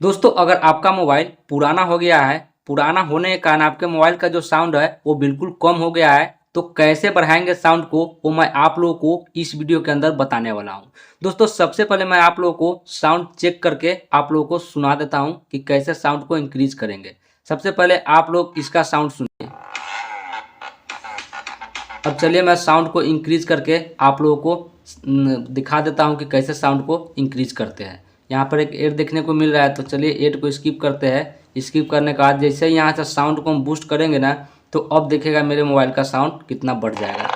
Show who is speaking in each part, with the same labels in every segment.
Speaker 1: दोस्तों अगर आपका मोबाइल पुराना हो गया है, पुराना होने के कारण आपके मोबाइल का जो साउंड है वो बिल्कुल कम हो गया है, तो कैसे बढ़ाएंगे साउंड को वो मैं आप लोगों को इस वीडियो के अंदर बताने वाला हूं। दोस्तों सबसे पहले मैं आप लोगों को साउंड चेक करके आप लोगों को सुना देता हूं कि कैसे साउंड को इंक्रीज करेंगे। सबसे पहले आप लोग इसका साउंड सुनिए। अब चलिए मैं साउंड को इंक्रीज करके आप लोगों को दिखा देता हूं कि कैसे साउंड को इंक्रीज करते हैं। यहाँ पर एक एड देखने को मिल रहा है, तो चलिए एड को स्किप करते हैं। स्किप करने के बाद जैसे ही यहाँ से साउंड को हम बूस्ट करेंगे ना, तो अब देखेगा मेरे मोबाइल का साउंड कितना बढ़ जाएगा।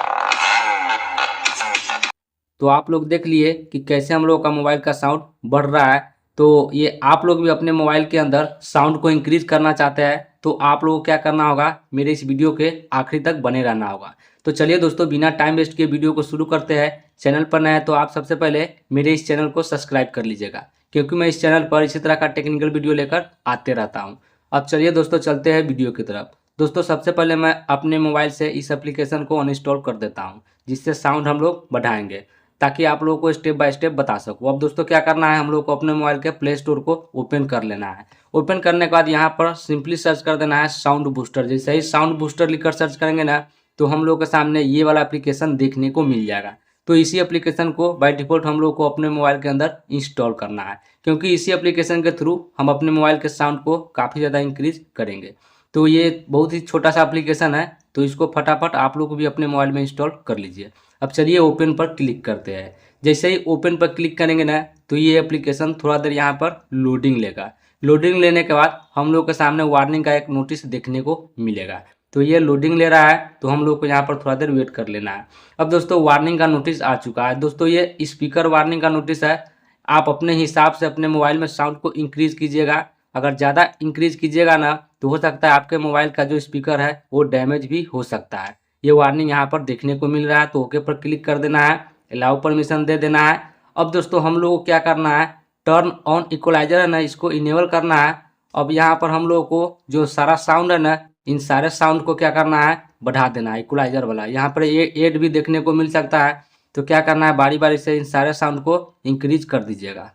Speaker 1: तो आप लोग देख लिए कि कैसे हम लोग का मोबाइल का साउंड बढ़ रहा है। तो ये आप लोग भी अपने मोबाइल के अंदर साउंड को इंक्रीज करना चाहते हैं तो आप लोगों को क्या करना होगा, मेरे इस वीडियो के आखिरी तक बने रहना होगा। तो चलिए दोस्तों बिना टाइम वेस्ट किए वीडियो को शुरू करते हैं। चैनल पर नए हैं तो आप सबसे पहले मेरे इस चैनल को सब्सक्राइब कर लीजिएगा, क्योंकि मैं इस चैनल पर इसी तरह का टेक्निकल वीडियो लेकर आते रहता हूँ। अब चलिए दोस्तों चलते हैं वीडियो की तरफ। दोस्तों सबसे पहले मैं अपने मोबाइल से इस एप्लीकेशन को अनइंस्टॉल कर देता हूँ, जिससे साउंड हम लोग बढ़ाएंगे, ताकि आप लोगों को स्टेप बाय स्टेप बता सकूँ। अब दोस्तों क्या करना है, हम लोग को अपने मोबाइल के प्ले स्टोर को ओपन कर लेना है। ओपन करने के बाद यहाँ पर सिंपली सर्च कर देना है साउंड बूस्टर। जैसे ही साउंड बूस्टर लिखकर सर्च करेंगे ना, तो हम लोग के सामने ये वाला एप्लीकेशन देखने को मिल जाएगा। तो इसी एप्लीकेशन को बाय डिफ़ॉल्ट हम लोग को अपने मोबाइल के अंदर इंस्टॉल करना है, क्योंकि इसी एप्लीकेशन के थ्रू हम अपने मोबाइल के साउंड को काफ़ी ज़्यादा इंक्रीज करेंगे। तो ये बहुत ही छोटा सा एप्लीकेशन है, तो इसको फटाफट आप लोग भी अपने मोबाइल में इंस्टॉल कर लीजिए। अब चलिए ओपन पर क्लिक करते हैं। जैसे ही ओपन पर क्लिक करेंगे ना, तो ये एप्लीकेशन थोड़ा देर यहाँ पर लोडिंग लेगा। लोडिंग लेने के बाद हम लोग के सामने वार्निंग का एक नोटिस देखने को मिलेगा। तो ये लोडिंग ले रहा है, तो हम लोग को यहाँ पर थोड़ा देर वेट कर लेना है। अब दोस्तों वार्निंग का नोटिस आ चुका है। दोस्तों ये स्पीकर वार्निंग का नोटिस है। आप अपने हिसाब से अपने मोबाइल में साउंड को इंक्रीज कीजिएगा। अगर ज़्यादा इंक्रीज कीजिएगा ना, तो हो सकता है आपके मोबाइल का जो स्पीकर है वो डैमेज भी हो सकता है। ये वार्निंग यहाँ पर देखने को मिल रहा है, तो ओके पर क्लिक कर देना है, अलाउ परमिशन दे देना है। अब दोस्तों हम लोग को क्या करना है, टर्न ऑन इक्वलाइजर है ना, इसको इनेबल करना है। अब यहाँ पर हम लोग को जो सारा साउंड है ना, इन सारे साउंड को क्या करना है, बढ़ा देना है इक्वलाइजर वाला। यहाँ पर ये एड भी देखने को मिल सकता है, तो क्या करना है, बारी बारी से इन सारे साउंड को इंक्रीज कर दीजिएगा।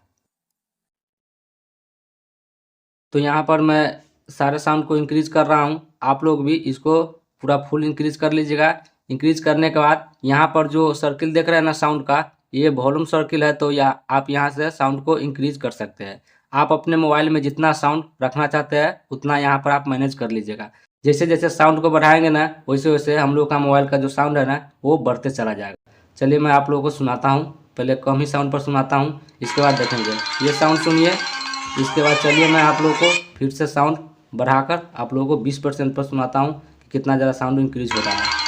Speaker 1: तो यहाँ पर मैं सारे साउंड को इंक्रीज कर रहा हूँ, आप लोग भी इसको पूरा फुल इंक्रीज कर लीजिएगा। इंक्रीज करने के बाद यहाँ पर जो सर्किल देख रहे हैं ना साउंड का, ये वॉल्यूम सर्किल है, तो आप यहाँ से साउंड को इंक्रीज कर सकते हैं। आप अपने मोबाइल में जितना साउंड रखना चाहते हैं उतना यहाँ पर आप मैनेज कर लीजिएगा। जैसे जैसे साउंड को बढ़ाएंगे ना, वैसे वैसे हम लोग का मोबाइल का जो साउंड है ना वो बढ़ते चला जाएगा। चलिए मैं आप लोगों को सुनाता हूँ। पहले कम ही साउंड पर सुनाता हूँ, इसके बाद देखेंगे। ये साउंड सुनिए। इसके बाद चलिए मैं आप लोगों को फिर से साउंड बढ़ाकर आप लोगों को 20% पर सुनाता हूँ कि कितना ज़्यादा साउंड इंक्रीज हो रहा है।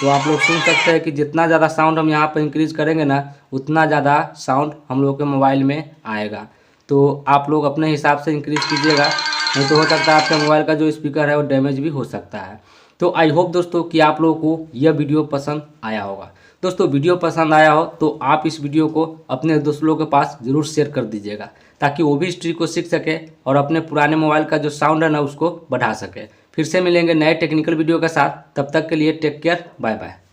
Speaker 1: तो आप लोग सुन सकते हैं कि जितना ज़्यादा साउंड हम यहाँ पर इंक्रीज करेंगे ना, उतना ज़्यादा साउंड हम लोग के मोबाइल में आएगा। तो आप लोग अपने हिसाब से इंक्रीज कीजिएगा, नहीं तो हो सकता है आपके मोबाइल का जो स्पीकर है वो डैमेज भी हो सकता है। तो आई होप दोस्तों कि आप लोगों को यह वीडियो पसंद आया होगा। दोस्तों वीडियो पसंद आया हो तो आप इस वीडियो को अपने दोस्तों के पास ज़रूर शेयर कर दीजिएगा, ताकि वो भी इस ट्रिक को सीख सके और अपने पुराने मोबाइल का जो साउंड है ना उसको बढ़ा सके। फिर से मिलेंगे नए टेक्निकल वीडियो के साथ, तब तक के लिए टेक केयर, बाय बाय।